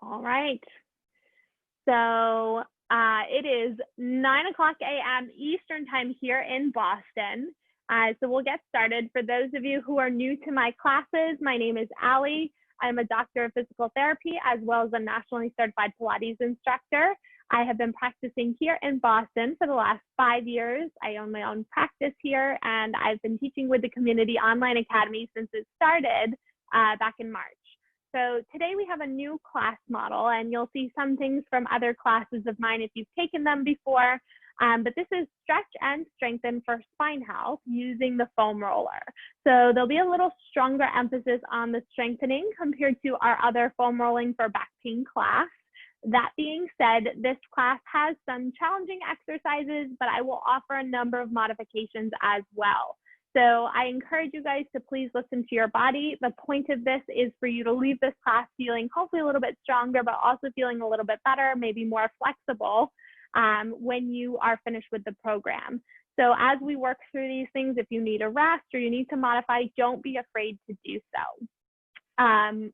All right. So it is 9 o'clock a.m. Eastern time here in Boston. So we'll get started. For those of you who are new to my classes, my name is Allie. I'm a doctor of physical therapy as well as a nationally certified Pilates instructor. I have been practicing here in Boston for the last 5 years. I own my own practice here, and I've been teaching with the Community Online Academy since it started back in March. So today we have a new class model, and you'll see some things from other classes of mine if you've taken them before. But this is stretch and strengthen for spine health using the foam roller. So there'll be a little stronger emphasis on the strengthening compared to our other foam rolling for back pain class. That being said, this class has some challenging exercises, but I will offer a number of modifications as well. So I encourage you guys to please listen to your body. The point of this is for you to leave this class feeling hopefully a little bit stronger, but also feeling a little bit better, maybe more flexible when you are finished with the program. So as we work through these things, if you need a rest or you need to modify, don't be afraid to do so.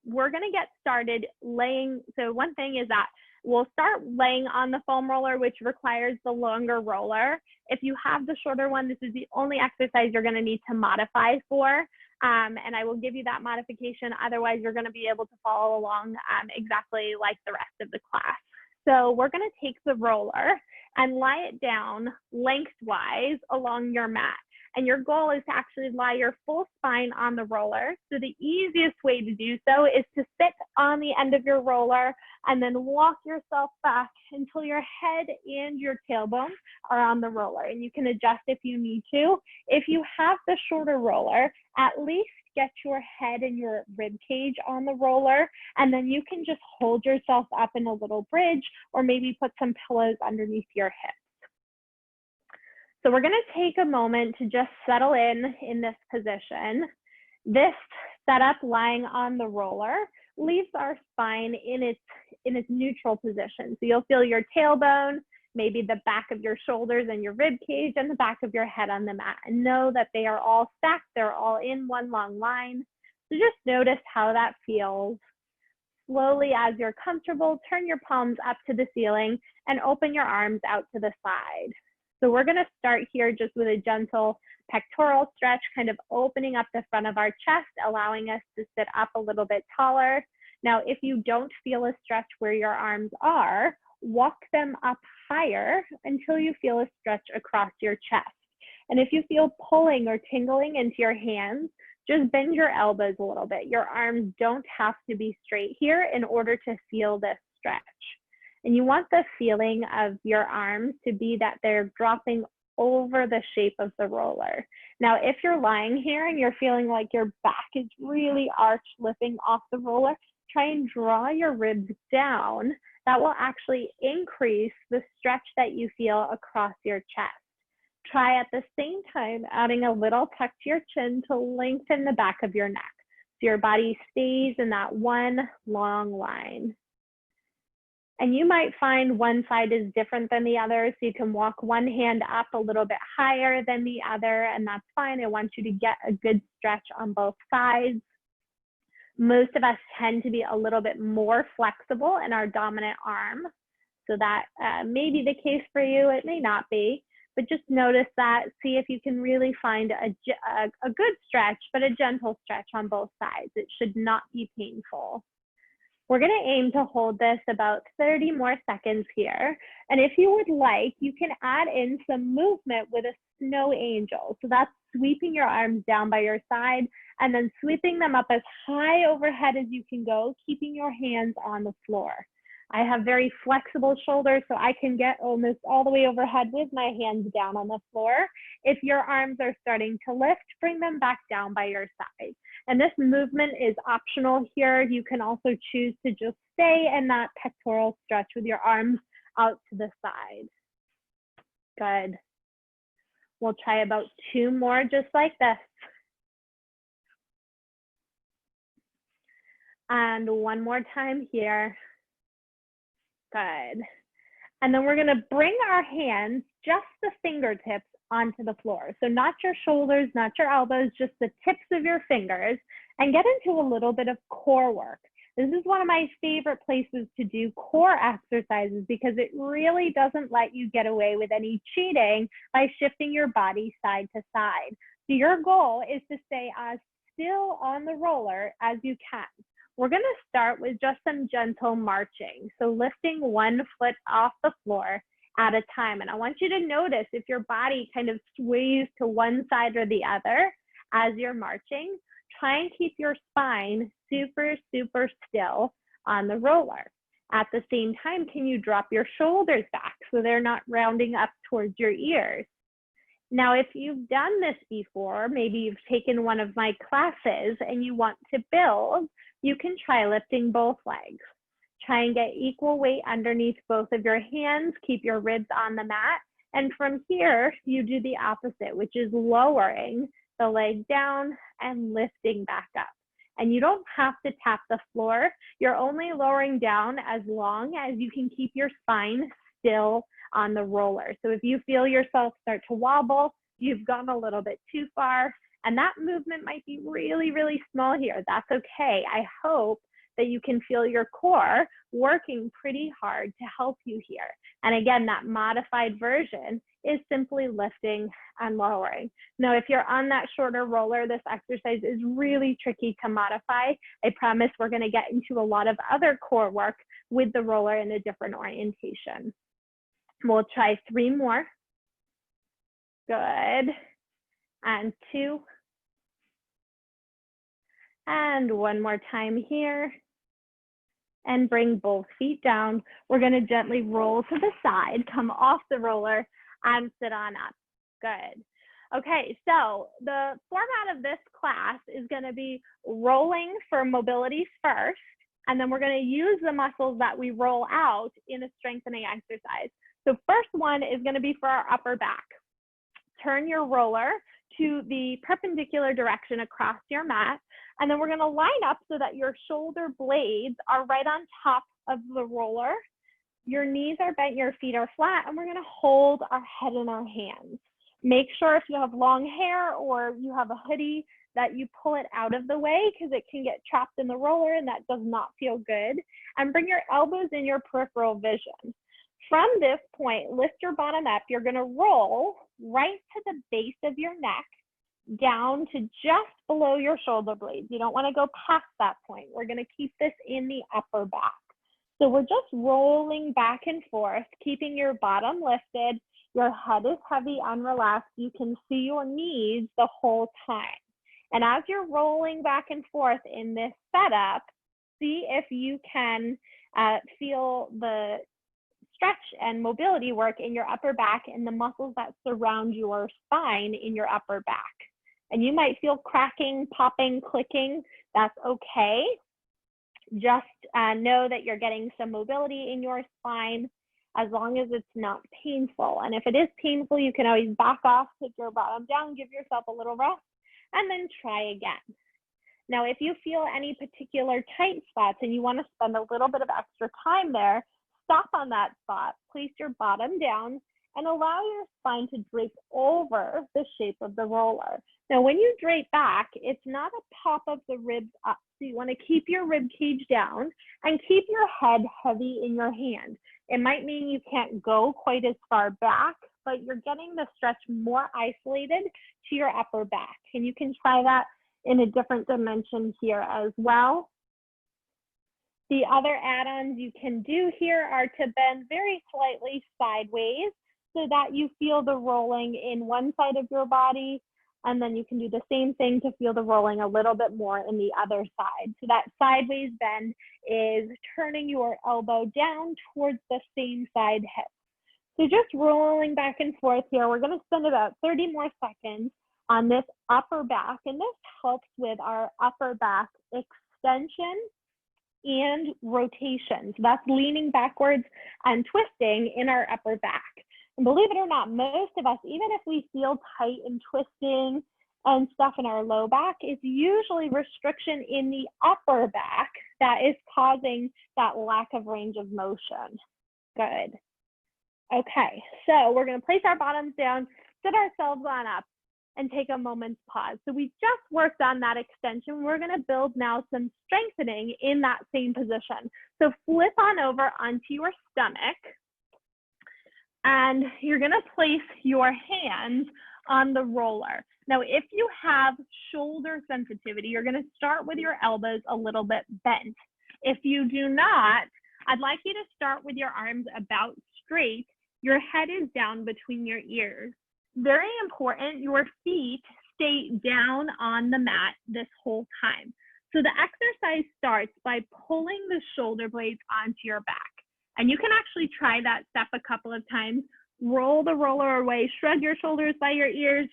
We're gonna get started laying. So one thing is that we'll start laying on the foam roller, which requires the longer roller. If you have the shorter one, this is the only exercise you're gonna need to modify for. And I will give you that modification. Otherwise, you're gonna be able to follow along exactly like the rest of the class. So we're gonna take the roller and lie it down lengthwise along your mat. And your goal is to actually lie your full spine on the roller. So the easiest way to do so is to sit on the end of your roller and then walk yourself back until your head and your tailbone are on the roller. And you can adjust if you need to. If you have the shorter roller, at least get your head and your rib cage on the roller, and then you can just hold yourself up in a little bridge or maybe put some pillows underneath your hips. So we're going to take a moment to just settle in this position. This setup lying on the roller leaves our spine in its neutral position. So you'll feel your tailbone, maybe the back of your shoulders and your rib cage and the back of your head on the mat. And know that they are all stacked. They're all in one long line. So just notice how that feels. Slowly, as you're comfortable, turn your palms up to the ceiling and open your arms out to the side. So we're gonna start here just with a gentle pectoral stretch, kind of opening up the front of our chest, allowing us to sit up a little bit taller. Now, if you don't feel a stretch where your arms are, walk them up higher until you feel a stretch across your chest. And if you feel pulling or tingling into your hands, just bend your elbows a little bit. Your arms don't have to be straight here in order to feel this stretch. And you want the feeling of your arms to be that they're dropping over the shape of the roller. Now, if you're lying here and you're feeling like your back is really arched, lifting off the roller, try and draw your ribs down. That will actually increase the stretch that you feel across your chest. Try at the same time adding a little tuck to your chin to lengthen the back of your neck. So your body stays in that one long line. And you might find one side is different than the other, so you can walk one hand up a little bit higher than the other, and that's fine. I want you to get a good stretch on both sides. Most of us tend to be a little bit more flexible in our dominant arm, so that may be the case for you. It may not be, but just notice that. See if you can really find a good stretch, but a gentle stretch on both sides. It should not be painful. We're going to aim to hold this about 30 more seconds here. And if you would like, you can add in some movement with a snow angel. So that's sweeping your arms down by your side and then sweeping them up as high overhead as you can go, keeping your hands on the floor. I have very flexible shoulders, so I can get almost all the way overhead with my hands down on the floor. If your arms are starting to lift, bring them back down by your side. And this movement is optional here. You can also choose to just stay in that pectoral stretch with your arms out to the side. Good. We'll try about 2 more just like this. And one more time here. Good. And then we're gonna bring our hands, just the fingertips, onto the floor. So not your shoulders, not your elbows, just the tips of your fingers, and get into a little bit of core work. This is one of my favorite places to do core exercises because it really doesn't let you get away with any cheating by shifting your body side to side. So your goal is to stay as still on the roller as you can. We're going to start with just some gentle marching. So lifting one foot off the floor at a time. And I want you to notice if your body kind of sways to one side or the other as you're marching. Try and keep your spine super, super still on the roller. At the same time, can you drop your shoulders back so they're not rounding up towards your ears? Now, if you've done this before, maybe you've taken one of my classes and you want to build, you can try lifting both legs. Try and get equal weight underneath both of your hands, keep your ribs on the mat. And from here, you do the opposite, which is lowering the leg down and lifting back up. And you don't have to tap the floor. You're only lowering down as long as you can keep your spine still on the roller. So if you feel yourself start to wobble, you've gone a little bit too far, and that movement might be really, really small here. That's okay. I hope that you can feel your core working pretty hard to help you here. And again, that modified version is simply lifting and lowering. Now, if you're on that shorter roller, this exercise is really tricky to modify. I promise we're going to get into a lot of other core work with the roller in a different orientation. We'll try 3 more. Good. And 2. And 1 more time here. And bring both feet down. We're going to gently roll to the side, come off the roller, and sit on up. Good. Okay, so the format of this class is going to be rolling for mobility first, and then we're going to use the muscles that we roll out in a strengthening exercise. So first one is going to be for our upper back. Turn your roller to the perpendicular direction across your mat. And then we're going to line up so that your shoulder blades are right on top of the roller. Your knees are bent, your feet are flat, and we're going to hold our head in our hands. Make sure if you have long hair or you have a hoodie that you pull it out of the way because it can get trapped in the roller and that does not feel good. And bring your elbows in your peripheral vision. From this point, lift your bottom up. You're going to roll right to the base of your neck, down to just below your shoulder blades. You don't want to go past that point. We're going to keep this in the upper back. So we're just rolling back and forth, keeping your bottom lifted. Your head is heavy, unrelaxed. You can see your knees the whole time. And as you're rolling back and forth in this setup, see if you can feel the stretch and mobility work in your upper back and the muscles that surround your spine in your upper back. And you might feel cracking, popping, clicking. That's okay. Just know that you're getting some mobility in your spine as long as it's not painful. And if it is painful, you can always back off, take your bottom down, give yourself a little rest, and then try again. Now, if you feel any particular tight spots and you want to spend a little bit of extra time there, stop on that spot, place your bottom down, and allow your spine to drape over the shape of the roller. Now, when you drape back, it's not a pop of the ribs up. So you want to keep your rib cage down and keep your head heavy in your hand. It might mean you can't go quite as far back, but you're getting the stretch more isolated to your upper back. And you can try that in a different dimension here as well. The other add-ons you can do here are to bend very slightly sideways so that you feel the rolling in one side of your body, and then you can do the same thing to feel the rolling a little bit more in the other side. So that sideways bend is turning your elbow down towards the same side hip. So just rolling back and forth here. We're going to spend about 30 more seconds on this upper back, and this helps with our upper back extension and rotation. So that's leaning backwards and twisting in our upper back. And believe it or not, most of us, even if we feel tight and twisting and stuff in our low back, it's usually restriction in the upper back that is causing that lack of range of motion. Good. Okay, so we're gonna place our bottoms down, sit ourselves on up, and take a moment's pause. So we just worked on that extension. We're gonna build now some strengthening in that same position. So flip on over onto your stomach, and you're gonna place your hands on the roller. Now, if you have shoulder sensitivity, you're gonna start with your elbows a little bit bent. If you do not, I'd like you to start with your arms about straight. Your head is down between your ears. Very important, your feet stay down on the mat this whole time. So the exercise starts by pulling the shoulder blades onto your back. And you can actually try that step a couple of times. Roll the roller away, shrug your shoulders by your ears,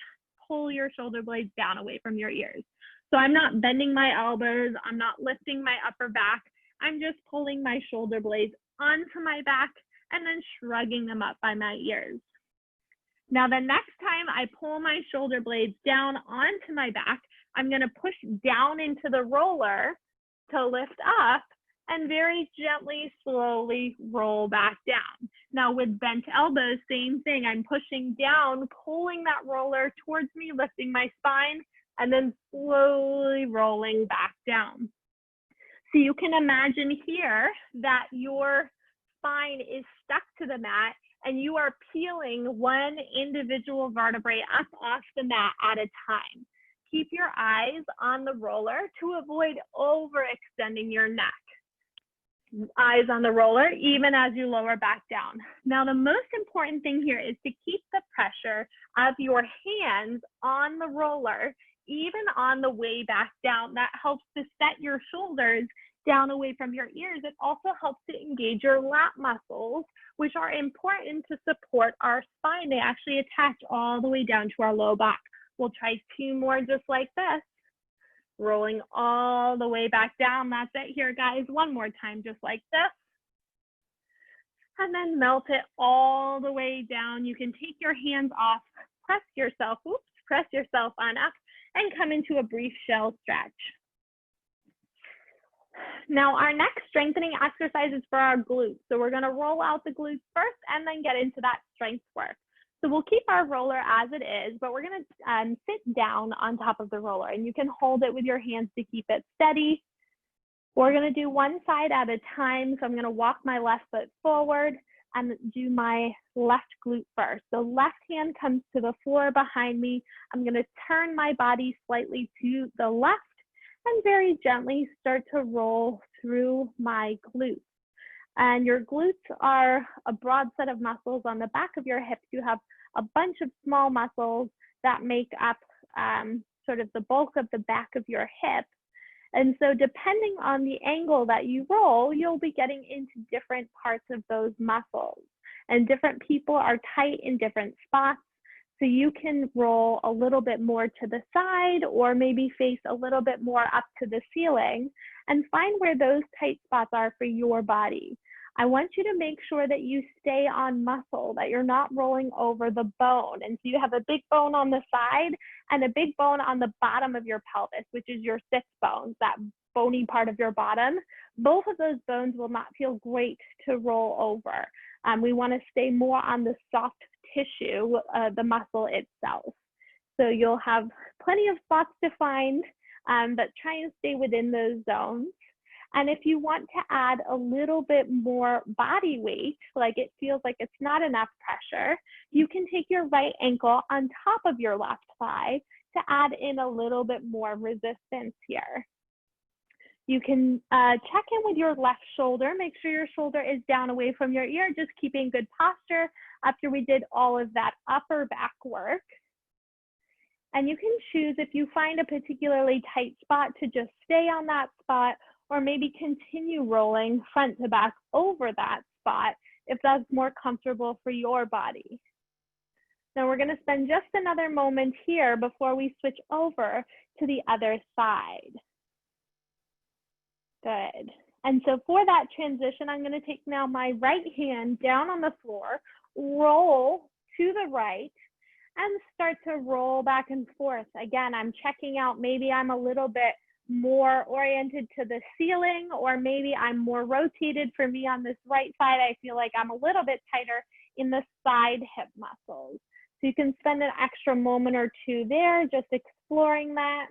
pull your shoulder blades down away from your ears. So I'm not bending my elbows, I'm not lifting my upper back, I'm just pulling my shoulder blades onto my back and then shrugging them up by my ears. Now the next time I pull my shoulder blades down onto my back, I'm gonna push down into the roller to lift up and very gently, slowly roll back down. Now with bent elbows, same thing. I'm pushing down, pulling that roller towards me, lifting my spine, and then slowly rolling back down. So you can imagine here that your spine is stuck to the mat and you are peeling one individual vertebrae up off the mat at a time. Keep your eyes on the roller to avoid overextending your neck. Eyes on the roller, even as you lower back down. Now, the most important thing here is to keep the pressure of your hands on the roller, even on the way back down. That helps to set your shoulders down away from your ears. It also helps to engage your lat muscles, which are important to support our spine. They actually attach all the way down to our low back. We'll try 2 more just like this. Rolling all the way back down. That's it here, guys. 1 more time, just like this. And then melt it all the way down. You can take your hands off, press yourself on up, and come into a brief shell stretch. Now, our next strengthening exercise is for our glutes. So we're gonna roll out the glutes first and then get into that strength work. So we'll keep our roller as it is, but we're gonna sit down on top of the roller, and you can hold it with your hands to keep it steady. We're gonna do one side at a time. So I'm gonna walk my left foot forward and do my left glute first. So left hand comes to the floor behind me. I'm gonna turn my body slightly to the left and very gently start to roll through my glutes. And your glutes are a broad set of muscles on the back of your hips. You have a bunch of small muscles that make up sort of the bulk of the back of your hip. And so depending on the angle that you roll, you'll be getting into different parts of those muscles. And different people are tight in different spots. So you can roll a little bit more to the side or maybe face a little bit more up to the ceiling and find where those tight spots are for your body. I want you to make sure that you stay on muscle, that you're not rolling over the bone. And so you have a big bone on the side and a big bone on the bottom of your pelvis, which is your sits bones, that bony part of your bottom. Both of those bones will not feel great to roll over. We want to stay more on the soft tissue, the muscle itself. So you'll have plenty of spots to find, but try and stay within those zones. And if you want to add a little bit more body weight, like it feels like it's not enough pressure, you can take your right ankle on top of your left thigh to add in a little bit more resistance here. You can check in with your left shoulder. Make sure your shoulder is down away from your ear, just keeping good posture after we did all of that upper back work. And you can choose, if you find a particularly tight spot, to just stay on that spot, or maybe continue rolling front to back over that spot if that's more comfortable for your body. Now we're going to spend just another moment here before we switch over to the other side. Good. And so for that transition, I'm going to take now my right hand down on the floor, roll to the right, and start to roll back and forth. Again, I'm checking out, maybe I'm a little bit more oriented to the ceiling, or maybe I'm more rotated. For me on this right side, I feel like I'm a little bit tighter in the side hip muscles. So you can spend an extra moment or two there just exploring that.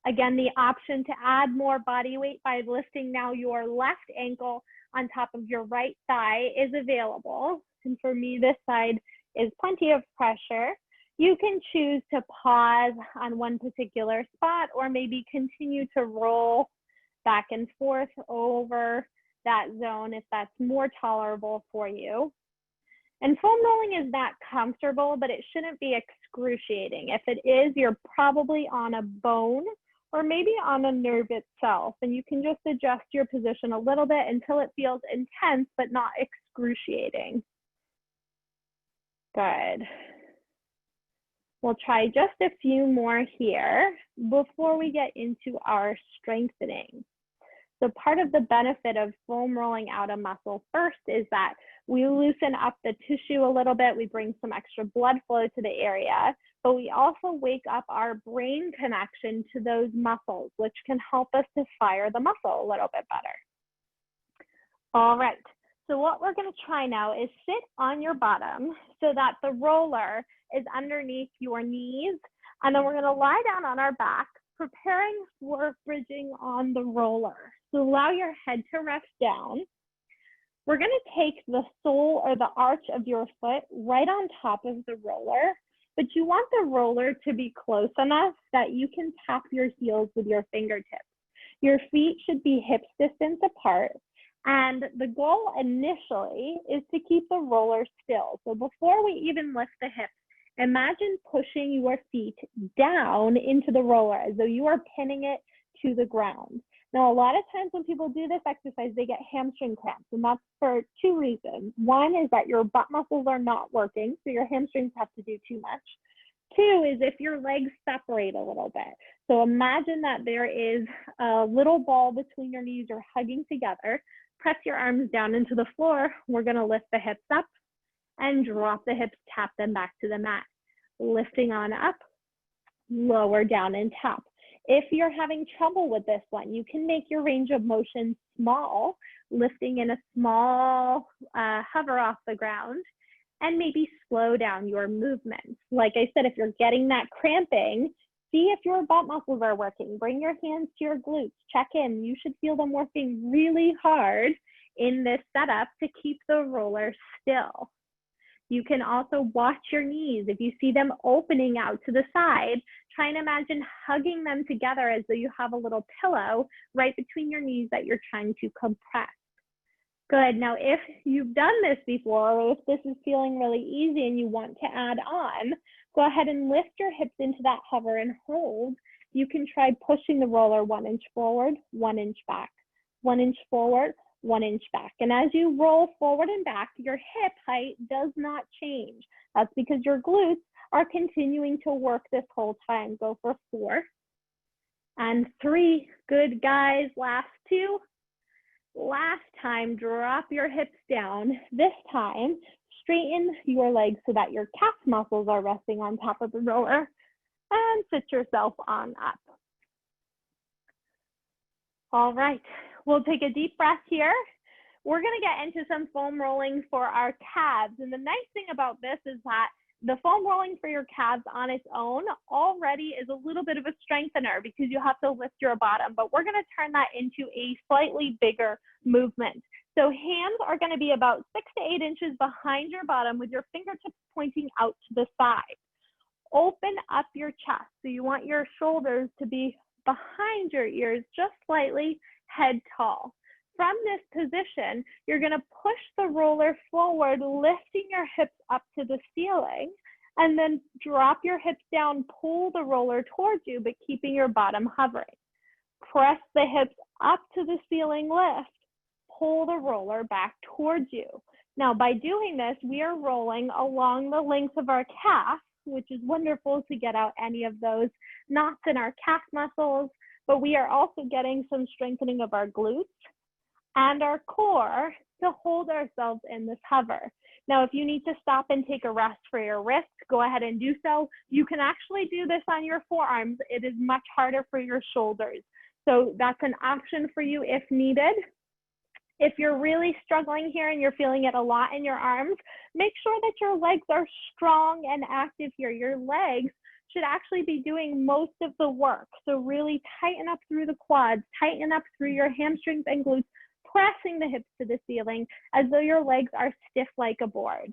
Again, the option to add more body weight by lifting now your left ankle on top of your right thigh is available. And for me, this side is plenty of pressure. You can choose to pause on one particular spot or maybe continue to roll back and forth over that zone if that's more tolerable for you. And foam rolling is not comfortable, but it shouldn't be excruciating. If it is, you're probably on a bone or maybe on a nerve itself, and you can just adjust your position a little bit until it feels intense but not excruciating. Good. We'll try just a few more here before we get into our strengthening. So part of the benefit of foam rolling out a muscle first is that we loosen up the tissue a little bit, we bring some extra blood flow to the area, but we also wake up our brain connection to those muscles, which can help us to fire the muscle a little bit better. All right, so what we're gonna try now is sit on your bottom so that the roller is underneath your knees, and then we're gonna lie down on our back, preparing for bridging on the roller. So allow your head to rest down. We're gonna take the sole or the arch of your foot right on top of the roller, but you want the roller to be close enough that you can tap your heels with your fingertips. Your feet should be hip distance apart, and the goal initially is to keep the roller still. So before we even lift the hips, imagine pushing your feet down into the roller as though you are pinning it to the ground. Now, a lot of times when people do this exercise, they get hamstring cramps, and that's for two reasons. One is that your butt muscles are not working, so your hamstrings have to do too much. Two is if your legs separate a little bit. So imagine that there is a little ball between your knees, you're hugging together. Press your arms down into the floor. We're gonna lift the hips up and drop the hips, tap them back to the mat. Lifting on up, lower down and tap. If you're having trouble with this one, you can make your range of motion small, lifting in a small hover off the ground, and maybe slow down your movements. Like I said, if you're getting that cramping, see if your butt muscles are working. Bring your hands to your glutes, check in. You should feel them working really hard in this setup to keep the roller still. You can also watch your knees. If you see them opening out to the side, try and imagine hugging them together as though you have a little pillow right between your knees that you're trying to compress. Good. Now, if you've done this before, or if this is feeling really easy and you want to add on, go ahead and lift your hips into that hover and hold. You can try pushing the roller 1 inch forward, 1 inch back, 1 inch forward, 1 inch back. And as you roll forward and back, your hip height does not change. That's because your glutes are continuing to work this whole time. Go for 4 and 3. Good, guys. Last 2. Last time, drop your hips down. This time, straighten your legs so that your calf muscles are resting on top of the roller, and sit yourself on up. All right, we'll take a deep breath here. We're gonna get into some foam rolling for our calves. And the nice thing about this is that the foam rolling for your calves on its own already is a little bit of a strengthener because you have to lift your bottom, but we're gonna turn that into a slightly bigger movement. So hands are gonna be about 6 to 8 inches behind your bottom with your fingertips pointing out to the side. Open up your chest. So you want your shoulders to be behind your ears, just slightly, head tall. From this position, you're gonna push the roller forward, lifting your hips up to the ceiling, and then drop your hips down, pull the roller towards you, but keeping your bottom hovering. Press the hips up to the ceiling, lift, pull the roller back towards you. Now, by doing this, we are rolling along the length of our calf, which is wonderful to get out any of those knots in our calf muscles, but we are also getting some strengthening of our glutes and our core to hold ourselves in this hover. Now, if you need to stop and take a rest for your wrists, go ahead and do so. You can actually do this on your forearms. It is much harder for your shoulders. So that's an option for you if needed. If you're really struggling here and you're feeling it a lot in your arms, make sure that your legs are strong and active here. Your legs should actually be doing most of the work. So really tighten up through the quads, tighten up through your hamstrings and glutes, pressing the hips to the ceiling as though your legs are stiff like a board.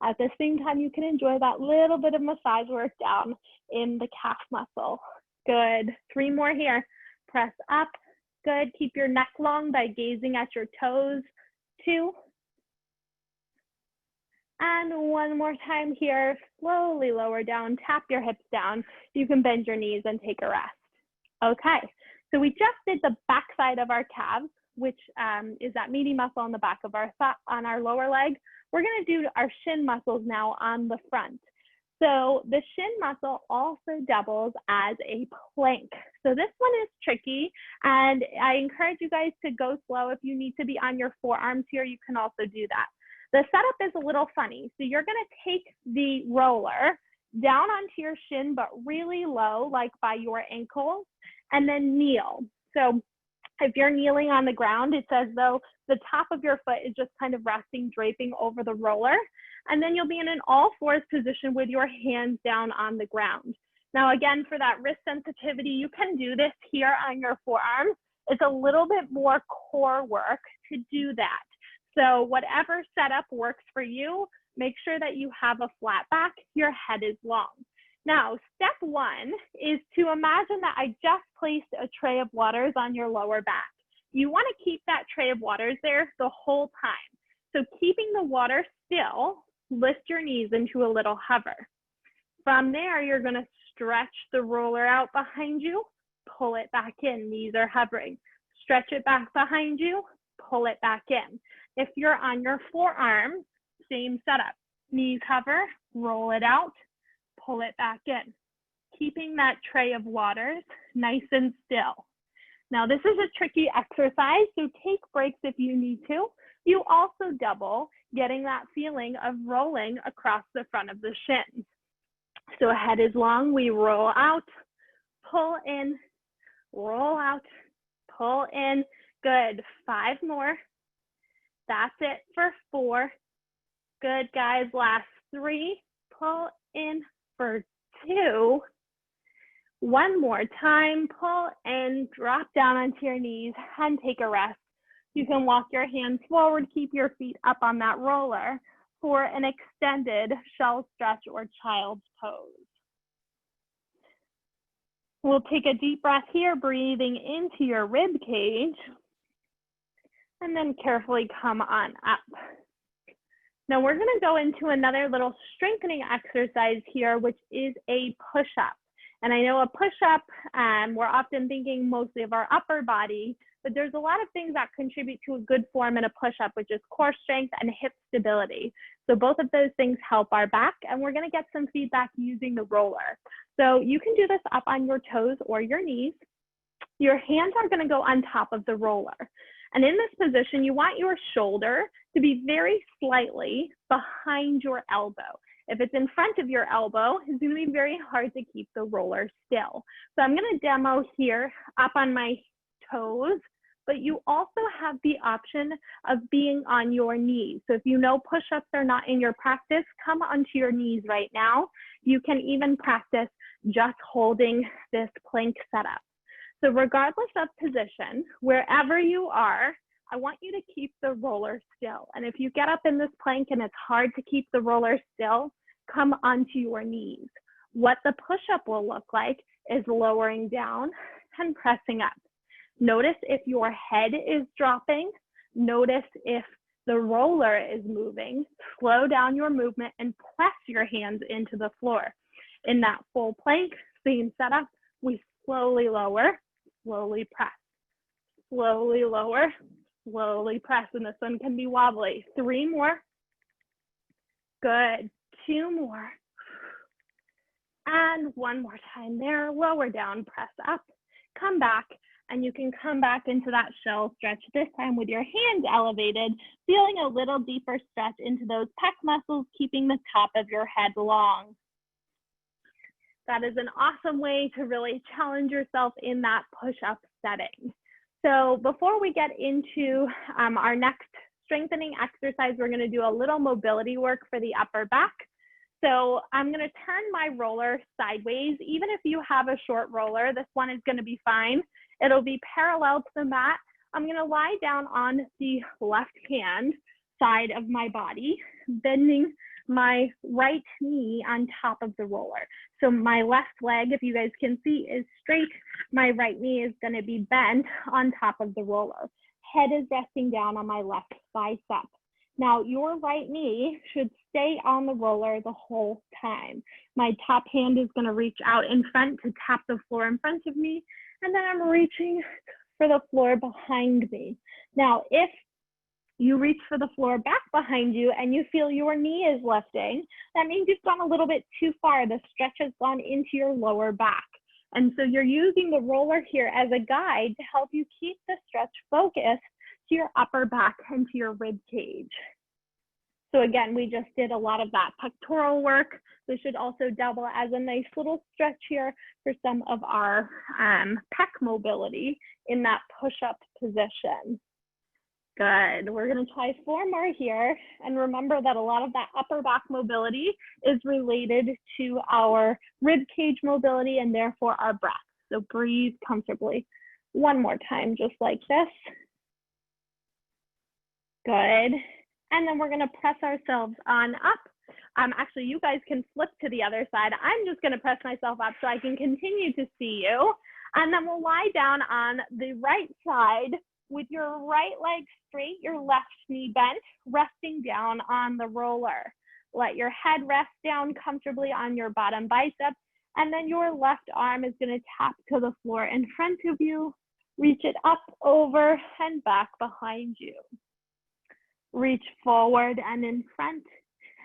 At the same time, you can enjoy that little bit of massage work down in the calf muscle. Good. 3 more here. Press up. Good. Keep your neck long by gazing at your toes. 2. And 1 more time here. Slowly lower down. Tap your hips down. You can bend your knees and take a rest. Okay. So we just did the back side of our calves, which is that meaty muscle on the back of our on our lower leg. We're going to do our shin muscles now on the front. So the shin muscle also doubles as a plank. So this one is tricky, and I encourage you guys to go slow. If you need to be on your forearms here, you can also do that. The setup is a little funny. So you're going to take the roller down onto your shin, but really low, like by your ankles, and then kneel. So if you're kneeling on the ground, it's as though the top of your foot is just kind of resting, draping over the roller. And then you'll be in an all fours position with your hands down on the ground. Now, again, for that wrist sensitivity, you can do this here on your forearms. It's a little bit more core work to do that. So whatever setup works for you, make sure that you have a flat back, your head is long. Now, step 1 is to imagine that I just placed a tray of waters on your lower back. You want to keep that tray of waters there the whole time. So keeping the water still, lift your knees into a little hover. From there, you're going to stretch the roller out behind you, pull it back in, knees are hovering. Stretch it back behind you, pull it back in. If you're on your forearm, same setup. Knees hover, roll it out, pull it back in. Keeping that tray of waters nice and still. Now, this is a tricky exercise, so take breaks if you need to. You also double, getting that feeling of rolling across the front of the shins. So head is long, we roll out, pull in, roll out, pull in. Good. 5 more. That's it for 4. Good, guys. Last 3. Pull in for 2. 1 more time. Pull in, drop down onto your knees, and take a rest. You can walk your hands forward, keep your feet up on that roller for an extended shell stretch or child's pose. We'll take a deep breath here, breathing into your rib cage, and then carefully come on up. Now we're going to go into another little strengthening exercise here, which is a push-up. And I know a push-up, we're often thinking mostly of our upper body, but there's a lot of things that contribute to a good form in a push-up, which is core strength and hip stability. So both of those things help our back, and we're going to get some feedback using the roller. So you can do this up on your toes or your knees. Your hands are going to go on top of the roller. And in this position, you want your shoulder to be very slightly behind your elbow. If it's in front of your elbow, it's going to be very hard to keep the roller still. So I'm going to demo here up on my toes, but you also have the option of being on your knees. So if you know push-ups are not in your practice, come onto your knees right now. You can even practice just holding this plank setup. So regardless of position, wherever you are, I want you to keep the roller still. And if you get up in this plank and it's hard to keep the roller still, come onto your knees. What the push-up will look like is lowering down and pressing up. Notice if your head is dropping. Notice if the roller is moving. Slow down your movement and press your hands into the floor. In that full plank, same setup, we slowly lower, slowly press, slowly lower, slowly press, and this one can be wobbly. 3 more. Good. 2 more. And 1 more time there. Lower down, press up, come back, and you can come back into that shell stretch, this time with your hands elevated, feeling a little deeper stretch into those pec muscles, keeping the top of your head long. That is an awesome way to really challenge yourself in that push-up setting. So before we get into our next strengthening exercise, we're going to do a little mobility work for the upper back. So I'm going to turn my roller sideways. Even if you have a short roller, this one is going to be fine. It'll be parallel to the mat. I'm going to lie down on the left hand side of my body, bending my right knee on top of the roller. So my left leg, if you guys can see, is straight. My right knee is going to be bent on top of the roller. Head is resting down on my left bicep. Now, your right knee should stay on the roller the whole time. My top hand is going to reach out in front to tap the floor in front of me, and then I'm reaching for the floor behind me. Now, if you reach for the floor back behind you and you feel your knee is lifting, that means you've gone a little bit too far. The stretch has gone into your lower back. And so you're using the roller here as a guide to help you keep the stretch focused to your upper back and to your rib cage. So again, we just did a lot of that pectoral work. This should also double as a nice little stretch here for some of our pec mobility in that push-up position. Good. We're going to try 4 more here. And remember that a lot of that upper back mobility is related to our rib cage mobility and therefore our breath. So breathe comfortably. 1 more time, just like this. Good. And then we're going to press ourselves on up. Actually, you guys can flip to the other side. I'm just going to press myself up so I can continue to see you. And then we'll lie down on the right side with your right leg straight, your left knee bent, resting down on the roller. Let your head rest down comfortably on your bottom bicep, and then your left arm is going to tap to the floor in front of you. Reach it up, over, and back behind you. Reach forward and in front,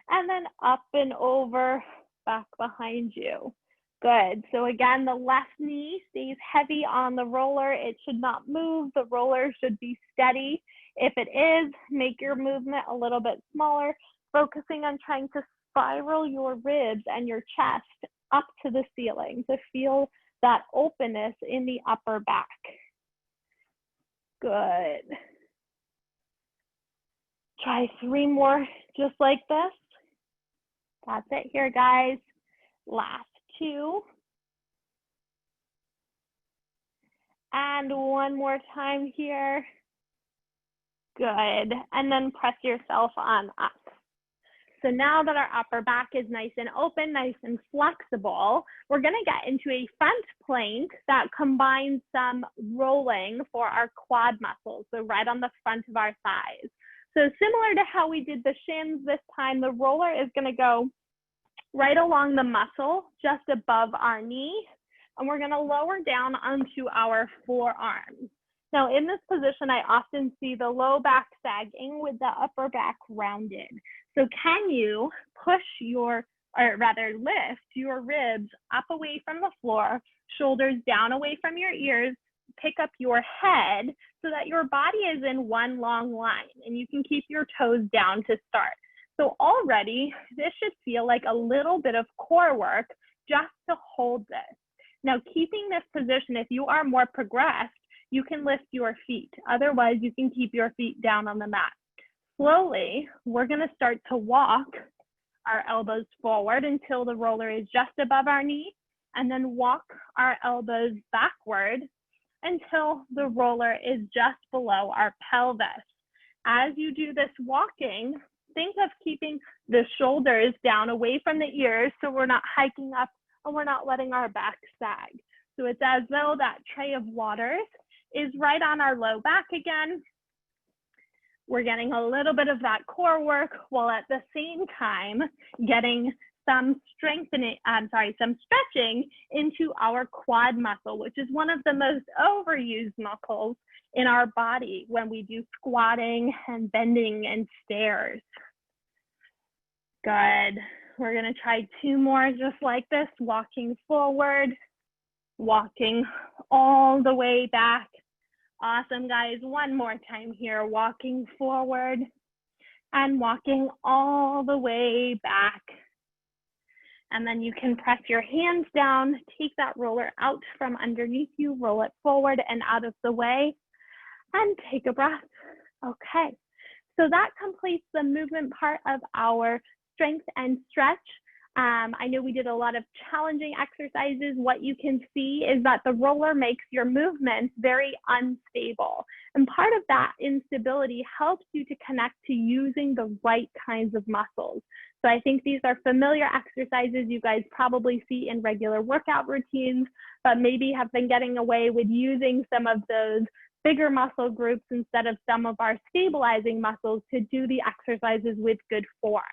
and then up and over, back behind you. Good. So again, the left knee stays heavy on the roller. It should not move. The roller should be steady. If it is, make your movement a little bit smaller, focusing on trying to spiral your ribs and your chest up to the ceiling to feel that openness in the upper back. Good. Try 3 more just like this. That's it here, guys. Last 2. And 1 more time here. Good. And then press yourself on up. So now that our upper back is nice and open, nice and flexible, we're going to get into a front plank that combines some rolling for our quad muscles, so right on the front of our thighs. So similar to how we did the shins this time, the roller is going to go right along the muscle just above our knee, and we're going to lower down onto our forearms. Now in this position, I often see the low back sagging with the upper back rounded. So can you push your, or rather lift your ribs up away from the floor, shoulders down away from your ears, pick up your head so that your body is in one long line and you can keep your toes down to start. So already this should feel like a little bit of core work just to hold this. Now keeping this position, if you are more progressed, you can lift your feet. Otherwise, you can keep your feet down on the mat. Slowly, we're going to start to walk our elbows forward until the roller is just above our knee, and then walk our elbows backward until the roller is just below our pelvis. As you do this walking, think of keeping the shoulders down away from the ears so we're not hiking up and we're not letting our back sag. So it's as though that tray of waters is right on our low back again. We're getting a little bit of that core work while at the same time getting some stretching into our quad muscle, which is one of the most overused muscles in our body when we do squatting and bending and stairs. Good. We're going to try 2 more just like this, walking forward, walking all the way back. Awesome, guys. 1 more time here, walking forward and walking all the way back. And then you can press your hands down, take that roller out from underneath you, roll it forward and out of the way. and take a breath. Okay, so that completes the movement part of our strength and stretch. I know we did a lot of challenging exercises. What you can see is that the roller makes your movements very unstable. And part of that instability helps you to connect to using the right kinds of muscles. So I think these are familiar exercises you guys probably see in regular workout routines, but maybe have been getting away with using some of those bigger muscle groups instead of some of our stabilizing muscles to do the exercises with good form.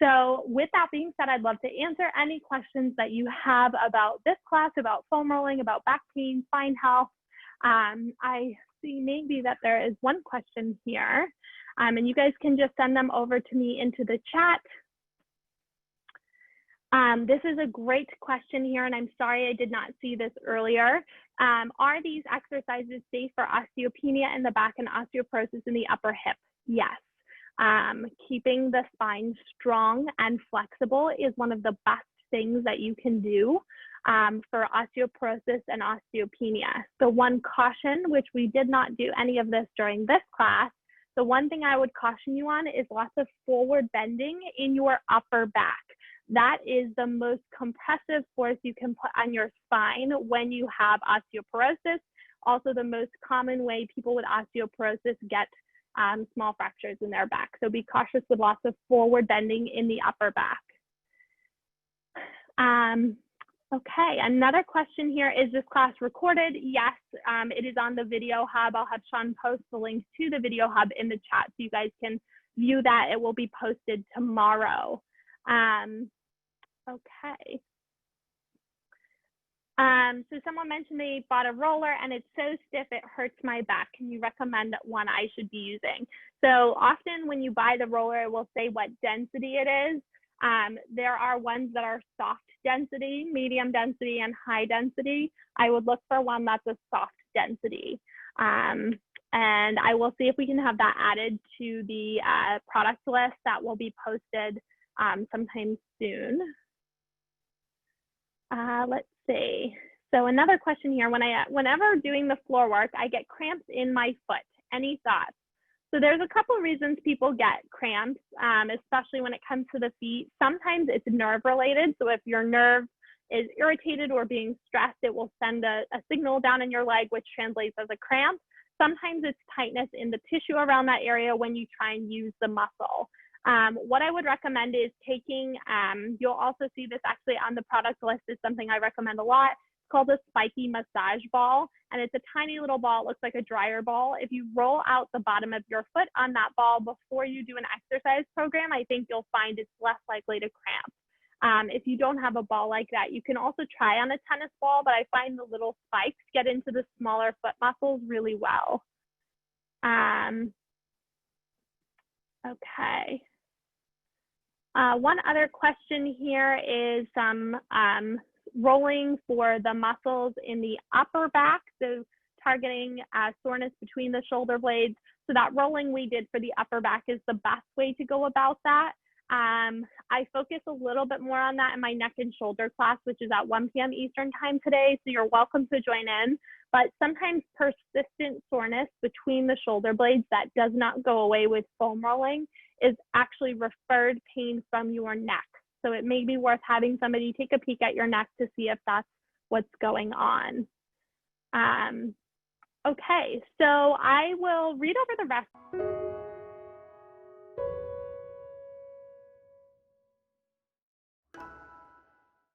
So with that being said, I'd love to answer any questions that you have about this class, about foam rolling, about back pain, spine health. I see maybe that there is one question here, and you guys can just send them over to me into the chat. This is a great question here, and I'm sorry I did not see this earlier. Are these exercises safe for osteopenia in the back and osteoporosis in the upper hip? Yes. Keeping the spine strong and flexible is one of the best things that you can do for osteoporosis and osteopenia. The one caution, which we did not do any of this during this class, the one thing I would caution you on is lots of forward bending in your upper back. That is the most compressive force you can put on your spine when you have osteoporosis. Also the most common way people with osteoporosis get small fractures in their back. So be cautious with lots of forward bending in the upper back. Okay, another question here, is this class recorded? Yes, it is on the Video Hub. I'll have Sean post the link to the Video Hub in the chat so you guys can view that. It will be posted tomorrow. Okay. So someone mentioned they bought a roller and it's so stiff it hurts my back. Can you recommend one I should be using? So often when you buy the roller, it will say what density it is. There are ones that are soft density, medium density, and high density. I would look for one that's a soft density. And I will see if we can have that added to the product list that will be posted sometime soon. Let's see. So another question here, whenever doing the floor work, I get cramps in my foot. Any thoughts? So there's a couple of reasons people get cramps, especially when it comes to the feet. Sometimes it's nerve related. So if your nerve is irritated or being stressed, it will send a signal down in your leg, which translates as a cramp. Sometimes it's tightness in the tissue around that area when you try and use the muscle. What I would recommend is taking, you'll also see this actually on the product list, is something I recommend a lot. It's called a spiky massage ball, and it's a tiny little ball. It looks like a dryer ball. If you roll out the bottom of your foot on that ball before you do an exercise program, I think you'll find it's less likely to cramp. If you don't have a ball like that, you can also try on a tennis ball, but I find the little spikes get into the smaller foot muscles really well. Okay. One other question here is some rolling for the muscles in the upper back, so targeting soreness between the shoulder blades. So that rolling we did for the upper back is the best way to go about that. I focus a little bit more on that in my neck and shoulder class, which is at 1 p.m. Eastern time today, so you're welcome to join in. But sometimes persistent soreness between the shoulder blades that does not go away with foam rolling is actually referred pain from your neck. So it may be worth having somebody take a peek at your neck to see if that's what's going on. Okay, so I will read over the rest.